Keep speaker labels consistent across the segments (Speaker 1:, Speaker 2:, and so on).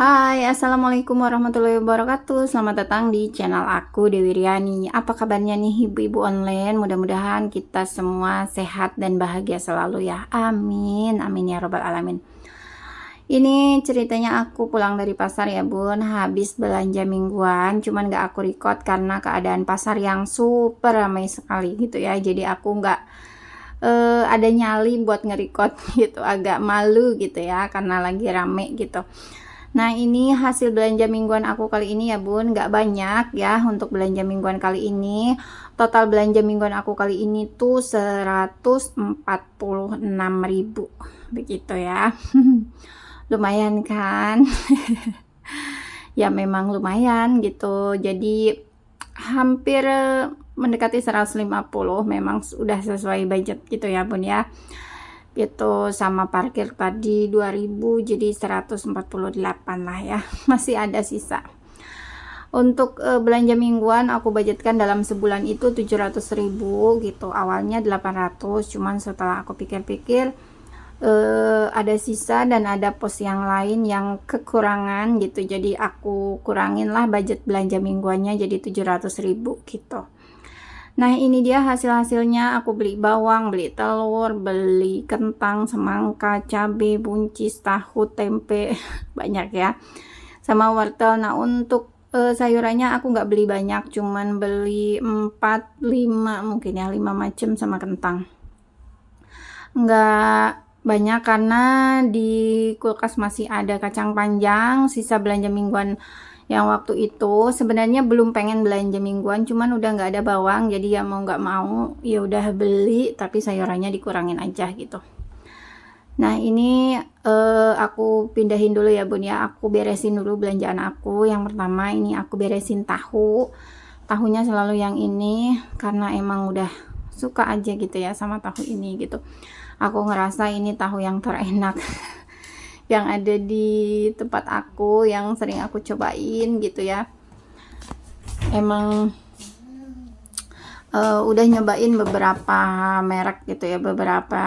Speaker 1: Hai, assalamualaikum warahmatullahi wabarakatuh. Selamat datang di channel aku, Dewi Riani. Apa kabarnya nih, ibu-ibu online? Mudah-mudahan kita semua sehat dan bahagia selalu ya. Amin, amin ya robbal alamin. Ini ceritanya aku pulang dari pasar ya bun, habis belanja mingguan. Cuman gak aku record karena keadaan pasar yang super ramai sekali gitu ya. Jadi aku gak ada nyali buat nge-record gitu, agak malu gitu ya karena lagi rame gitu. Nah, ini hasil belanja mingguan aku kali ini ya bun, nggak banyak ya untuk belanja mingguan kali ini. Total belanja mingguan aku kali ini tuh 146.000 begitu ya. Lumayan kan? Ya memang lumayan gitu. Jadi hampir mendekati 150, memang sudah sesuai budget gitu ya bun ya. Itu sama parkir tadi 2000, jadi 148 lah ya. Masih ada sisa. Untuk belanja mingguan aku budgetkan dalam sebulan itu 700.000 gitu. Awalnya 800, cuman setelah aku pikir-pikir ada sisa dan ada pos yang lain yang kekurangan gitu. Jadi aku kurangin lah budget belanja mingguannya jadi 700.000 gitu. Nah, ini dia hasil-hasilnya. Aku beli bawang, beli telur, beli kentang, semangka, cabai, buncis, tahu, tempe, banyak ya. Sama wortel. Nah, untuk sayurannya aku nggak beli banyak, cuman beli 4, 5 mungkin ya, 5 macam sama kentang. Nggak banyak karena di kulkas masih ada kacang panjang, sisa belanja mingguan yang waktu itu. Sebenarnya belum pengen belanja mingguan, cuman udah nggak ada bawang, jadi ya mau nggak mau ya udah beli, tapi sayurannya dikurangin aja gitu. Nah, ini aku pindahin dulu ya bun ya, aku beresin dulu belanjaan aku. Yang pertama ini aku beresin tahunya selalu yang ini karena emang udah suka aja gitu ya sama tahu ini gitu. Aku ngerasa ini tahu yang terenak yang ada di tempat aku, yang sering aku cobain gitu ya. Emang udah nyobain beberapa merek gitu ya, beberapa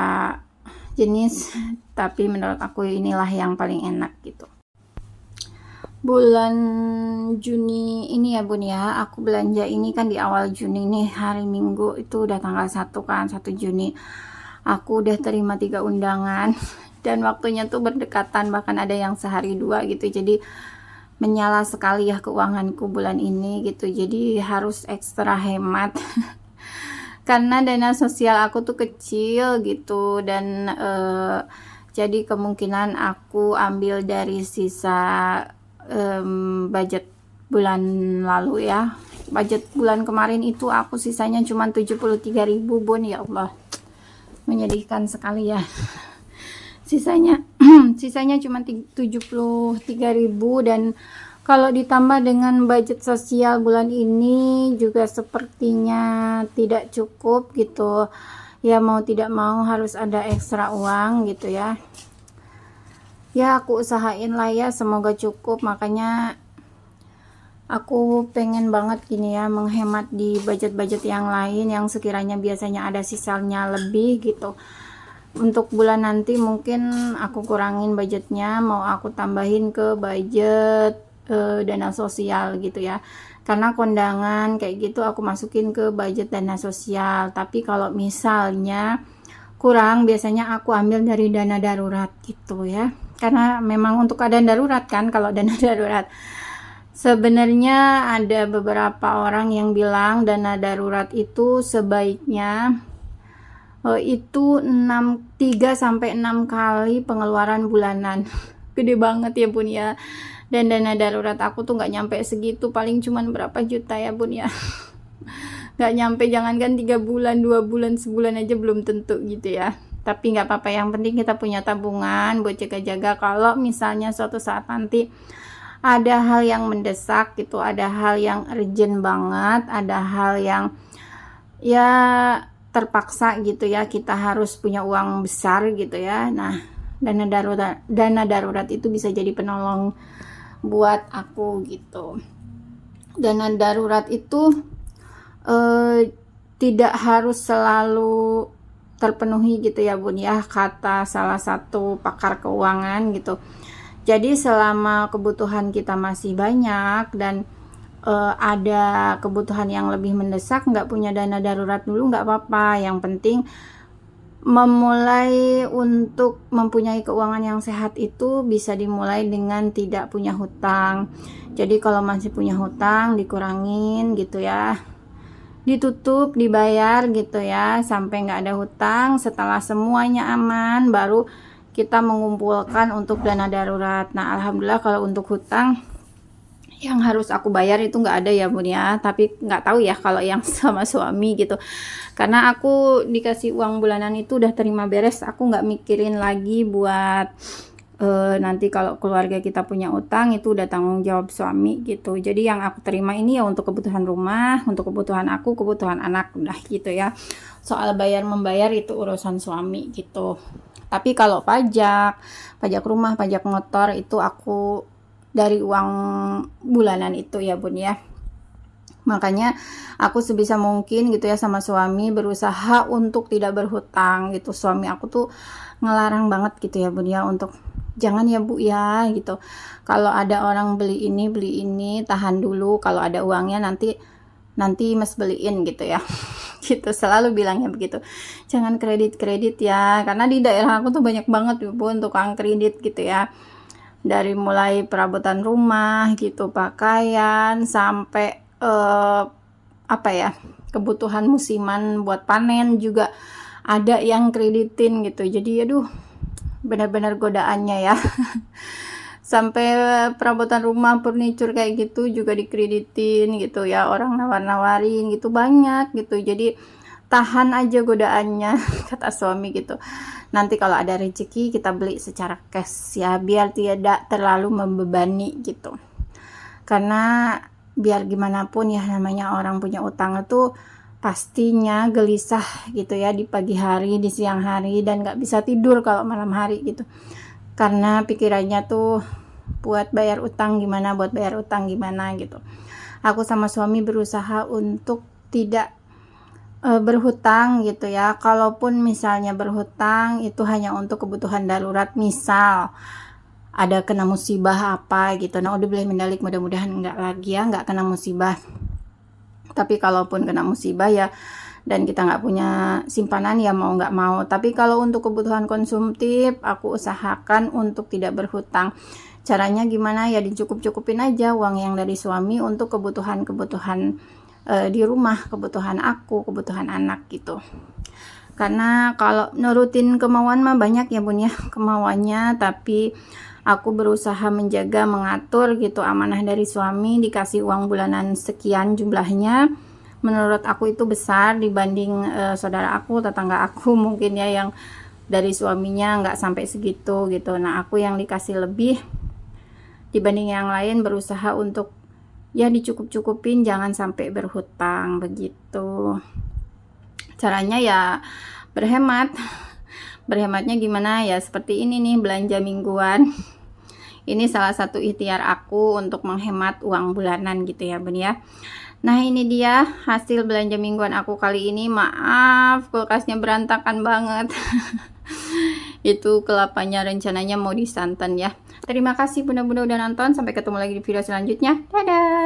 Speaker 1: jenis, tapi menurut aku inilah yang paling enak gitu. Bulan Juni ini ya bun ya, aku belanja ini kan di awal Juni nih, hari Minggu itu udah tanggal 1 kan, 1 Juni aku udah terima 3 undangan dan waktunya tuh berdekatan, bahkan ada yang sehari 2 gitu. Jadi menyala sekali ya keuanganku bulan ini gitu, jadi harus ekstra hemat karena dana sosial aku tuh kecil gitu. Dan jadi kemungkinan aku ambil dari sisa budget bulan lalu ya. Budget bulan kemarin itu aku sisanya cuma 73.000 bun, ya Allah, menyedihkan sekali ya. Sisanya cuma 73.000, dan kalau ditambah dengan budget sosial bulan ini juga sepertinya tidak cukup gitu ya. Mau tidak mau harus ada ekstra uang gitu ya. Ya aku usahain lah ya, semoga cukup. Makanya aku pengen banget gini ya, menghemat di budget-budget yang lain yang sekiranya biasanya ada sisanya lebih gitu. Untuk bulan nanti mungkin aku kurangin budgetnya, mau aku tambahin ke budget dana sosial gitu ya. Karena kondangan kayak gitu aku masukin ke budget dana sosial. Tapi kalau misalnya kurang, biasanya aku ambil dari dana darurat gitu ya. Karena memang untuk keadaan darurat kan kalau dana darurat. Sebenarnya ada beberapa orang yang bilang dana darurat itu sebaiknya itu 3 sampai 6 kali pengeluaran bulanan. Gede banget ya bun ya. Dan dana darurat aku tuh nggak nyampe segitu, paling cuman berapa juta ya bun ya. Nggak nyampe, jangankan 3 bulan, 2 bulan, sebulan aja belum tentu gitu ya. Tapi nggak apa-apa, yang penting kita punya tabungan buat jaga-jaga kalau misalnya suatu saat nanti ada hal yang mendesak gitu, ada hal yang urgent banget, ada hal yang ya terpaksa gitu ya, kita harus punya uang besar gitu ya. Nah, dana darurat itu bisa jadi penolong buat aku gitu. Dana darurat itu tidak harus selalu terpenuhi gitu ya bun ya, kata salah satu pakar keuangan gitu. Jadi selama kebutuhan kita masih banyak dan ada kebutuhan yang lebih mendesak, nggak punya dana darurat dulu nggak apa-apa. Yang penting memulai untuk mempunyai keuangan yang sehat itu bisa dimulai dengan tidak punya hutang. Jadi kalau masih punya hutang dikurangin gitu ya, ditutup, dibayar gitu ya, sampai nggak ada hutang. Setelah semuanya aman baru kita mengumpulkan untuk dana darurat. Nah alhamdulillah kalau untuk hutang yang harus aku bayar itu nggak ada ya Bun ya, tapi nggak tahu ya kalau yang sama suami gitu, karena aku dikasih uang bulanan itu udah terima beres, aku nggak mikirin lagi buat nanti kalau keluarga kita punya utang itu udah tanggung jawab suami gitu. Jadi yang aku terima ini ya untuk kebutuhan rumah, untuk kebutuhan aku, kebutuhan anak, udah gitu ya. Soal bayar membayar itu urusan suami gitu. Tapi kalau pajak rumah, pajak motor itu aku dari uang bulanan itu ya Bun ya. Makanya aku sebisa mungkin gitu ya sama suami berusaha untuk tidak berhutang gitu. Suami aku tuh ngelarang banget gitu ya Bun ya, untuk jangan ya Bu ya gitu. Kalau ada orang beli ini tahan dulu, kalau ada uangnya nanti Mas beliin gitu ya. Gitu selalu bilangnya begitu. Jangan kredit ya, karena di daerah aku tuh banyak banget ya Bun tukang kredit gitu ya. Dari mulai perabotan rumah gitu, pakaian, sampai apa ya, kebutuhan musiman buat panen juga ada yang kreditin gitu. Jadi aduh benar-benar godaannya ya. Sampai perabotan rumah, furniture kayak gitu juga dikreditin gitu ya, orang nawar-nawarin gitu banyak gitu. Jadi tahan aja godaannya kata suami gitu. Nanti kalau ada rezeki kita beli secara cash ya, biar tidak terlalu membebani gitu. Karena biar gimana pun ya namanya orang punya utang itu pastinya gelisah gitu ya di pagi hari, di siang hari, dan nggak bisa tidur kalau malam hari gitu. Karena pikirannya tuh buat bayar utang gimana gitu. Aku sama suami berusaha untuk tidak berhutang gitu ya. Kalaupun misalnya berhutang itu hanya untuk kebutuhan darurat, misal ada kena musibah apa gitu. Nah udah boleh mendalik, mudah-mudahan enggak lagi ya, enggak kena musibah. Tapi kalaupun kena musibah ya dan kita nggak punya simpanan ya mau nggak mau. Tapi kalau untuk kebutuhan konsumtif aku usahakan untuk tidak berhutang. Caranya gimana ya, dicukup-cukupin aja uang yang dari suami untuk kebutuhan-kebutuhan di rumah, kebutuhan aku, kebutuhan anak gitu. Karena kalau nurutin kemauan mah banyak ya Bun ya kemauannya, tapi aku berusaha menjaga, mengatur gitu amanah dari suami. Dikasih uang bulanan sekian jumlahnya, menurut aku itu besar dibanding saudara aku, tetangga aku mungkin ya yang dari suaminya nggak sampai segitu gitu. Nah aku yang dikasih lebih dibanding yang lain, berusaha untuk ya dicukup-cukupin, jangan sampai berhutang begitu. Caranya ya berhemat. Berhematnya gimana ya, seperti ini nih, belanja mingguan. Ini salah satu ikhtiar aku untuk menghemat uang bulanan gitu ya Bun ya. Nah ini dia hasil belanja mingguan aku kali ini. Maaf kulkasnya berantakan banget. Itu kelapanya rencananya mau disantan ya. Terima kasih bunda-bunda udah nonton, sampai ketemu lagi di video selanjutnya. Dadah.